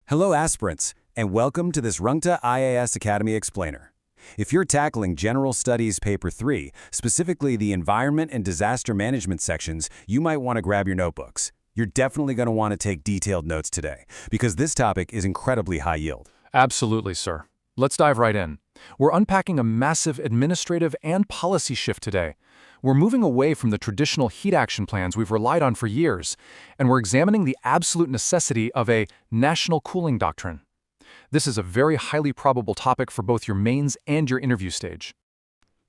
Hello aspirants, and welcome to this Rungta IAS Academy Explainer. If you're tackling General Studies Paper 3, specifically the Environment and Disaster Management sections, you might want to grab your notebooks. You're definitely going to want to take detailed notes today, because this topic is incredibly high yield. Absolutely, sir. Let's dive right in. We're unpacking a massive administrative and policy shift today. We're moving away from the traditional heat action plans we've relied on for years, and we're examining the absolute necessity of a National Cooling Doctrine. This is a very highly probable topic for both your mains and your interview stage.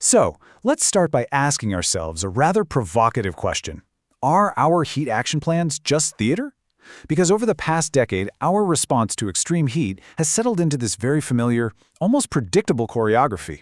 So, let's start by asking ourselves a rather provocative question. Are our heat action plans just theater? Because over the past decade, our response to extreme heat has settled into this very familiar, almost predictable choreography.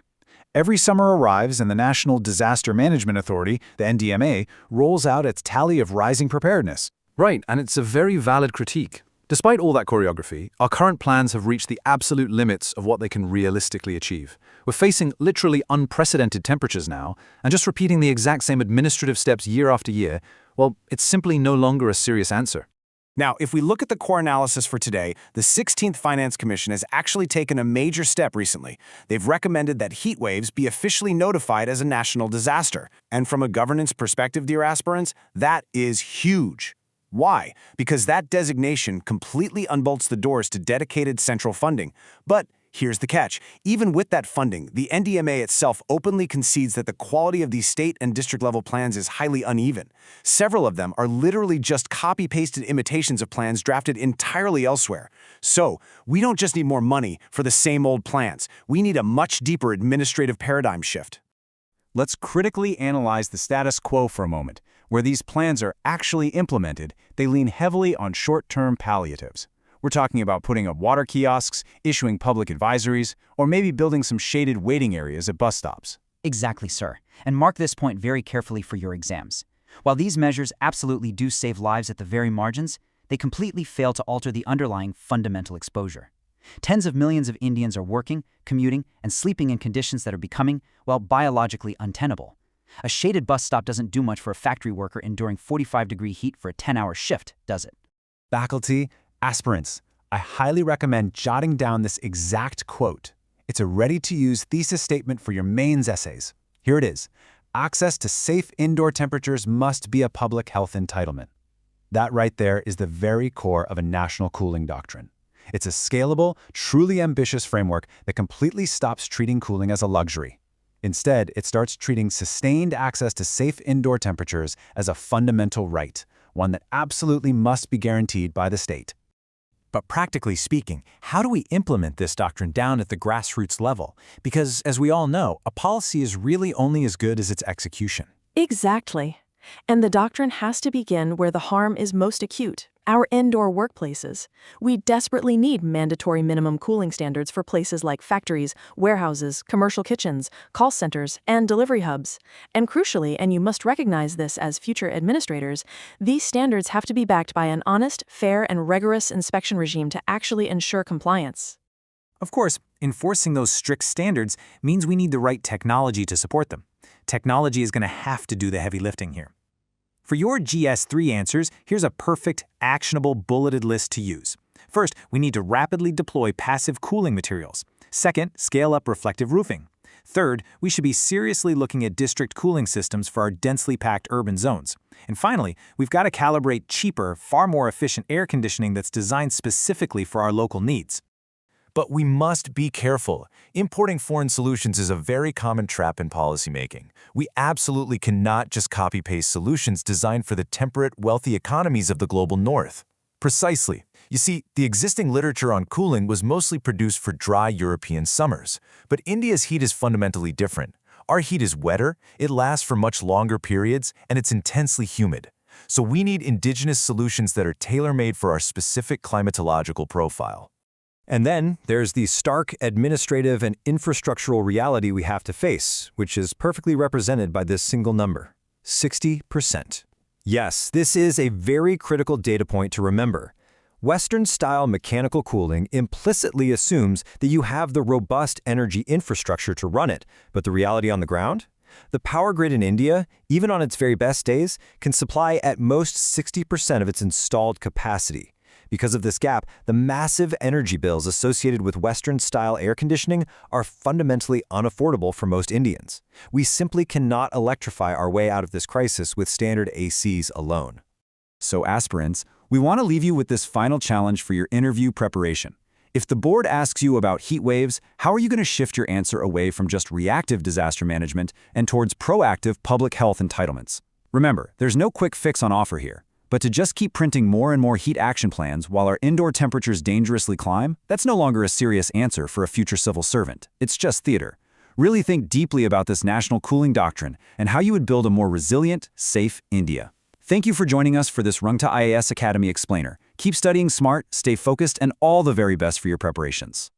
Every summer arrives and the National Disaster Management Authority, the NDMA, rolls out its tally of rising preparedness. Right, and it's a very valid critique. Despite all that choreography, our current plans have reached the absolute limits of what they can realistically achieve. We're facing literally unprecedented temperatures now, and just repeating the exact same administrative steps year after year, well, it's simply no longer a serious answer. Now, if we look at the core analysis for today, the 16th Finance Commission has actually taken a major step recently. They've recommended that heat waves be officially notified as a national disaster. And from a governance perspective, dear aspirants, that is huge. Why? Because that designation completely unbolts the doors to dedicated central funding. But here's the catch. Even with that funding, the NDMA itself openly concedes that the quality of these state and district level plans is highly uneven. Several of them are literally just copy-pasted imitations of plans drafted entirely elsewhere. So, we don't just need more money for the same old plans. We need a much deeper administrative paradigm shift. Let's critically analyze the status quo for a moment. Where these plans are actually implemented, they lean heavily on short-term palliatives. We're talking about putting up water kiosks, issuing public advisories, or maybe building some shaded waiting areas at bus stops. Exactly, sir. And mark this point very carefully for your exams. While these measures absolutely do save lives at the very margins, they completely fail to alter the underlying fundamental exposure. Tens of millions of Indians are working, commuting, and sleeping in conditions that are becoming, well, biologically untenable. A shaded bus stop doesn't do much for a factory worker enduring 45-degree heat for a 10-hour shift, does it? Faculty, aspirants, I highly recommend jotting down this exact quote. It's a ready-to-use thesis statement for your mains essays. Here it is. Access to safe indoor temperatures must be a public health entitlement. That right there is the very core of a national cooling doctrine. It's a scalable, truly ambitious framework that completely stops treating cooling as a luxury. Instead, it starts treating sustained access to safe indoor temperatures as a fundamental right, one that absolutely must be guaranteed by the state. But practically speaking, how do we implement this doctrine down at the grassroots level? Because, as we all know, a policy is really only as good as its execution. Exactly. And the doctrine has to begin where the harm is most acute, our indoor workplaces. We desperately need mandatory minimum cooling standards for places like factories, warehouses, commercial kitchens, call centers, and delivery hubs. And crucially, and you must recognize this as future administrators, these standards have to be backed by an honest, fair, and rigorous inspection regime to actually ensure compliance. Of course, enforcing those strict standards means we need the right technology to support them. Technology is going to have to do the heavy lifting here. For your GS3 answers, here's a perfect, actionable, bulleted list to use. First, we need to rapidly deploy passive cooling materials. Second, scale up reflective roofing. Third, we should be seriously looking at district cooling systems for our densely packed urban zones. And finally, we've got to calibrate cheaper, far more efficient air conditioning that's designed specifically for our local needs. But we must be careful. Importing foreign solutions is a very common trap in policymaking. We absolutely cannot just copy-paste solutions designed for the temperate, wealthy economies of the global north. Precisely. You see, the existing literature on cooling was mostly produced for dry European summers. But India's heat is fundamentally different. Our heat is wetter, it lasts for much longer periods, and it's intensely humid. So we need indigenous solutions that are tailor-made for our specific climatological profile. And then there's the stark administrative and infrastructural reality we have to face, which is perfectly represented by this single number, 60%. Yes, this is a very critical data point to remember. Western-style mechanical cooling implicitly assumes that you have the robust energy infrastructure to run it, but the reality on the ground? The power grid in India, even on its very best days, can supply at most 60% of its installed capacity, Because of this gap, the massive energy bills associated with Western-style air conditioning are fundamentally unaffordable for most Indians. We simply cannot electrify our way out of this crisis with standard ACs alone. So aspirants, we want to leave you with this final challenge for your interview preparation. If the board asks you about heat waves, how are you going to shift your answer away from just reactive disaster management and towards proactive public health entitlements? Remember, there's no quick fix on offer here. But to just keep printing more and more heat action plans while our indoor temperatures dangerously climb, that's no longer a serious answer for a future civil servant. It's just theater. Really think deeply about this National Cooling Doctrine and how you would build a more resilient, safe India. Thank you for joining us for this Rungta IAS Academy Explainer. Keep studying smart, stay focused, and all the very best for your preparations.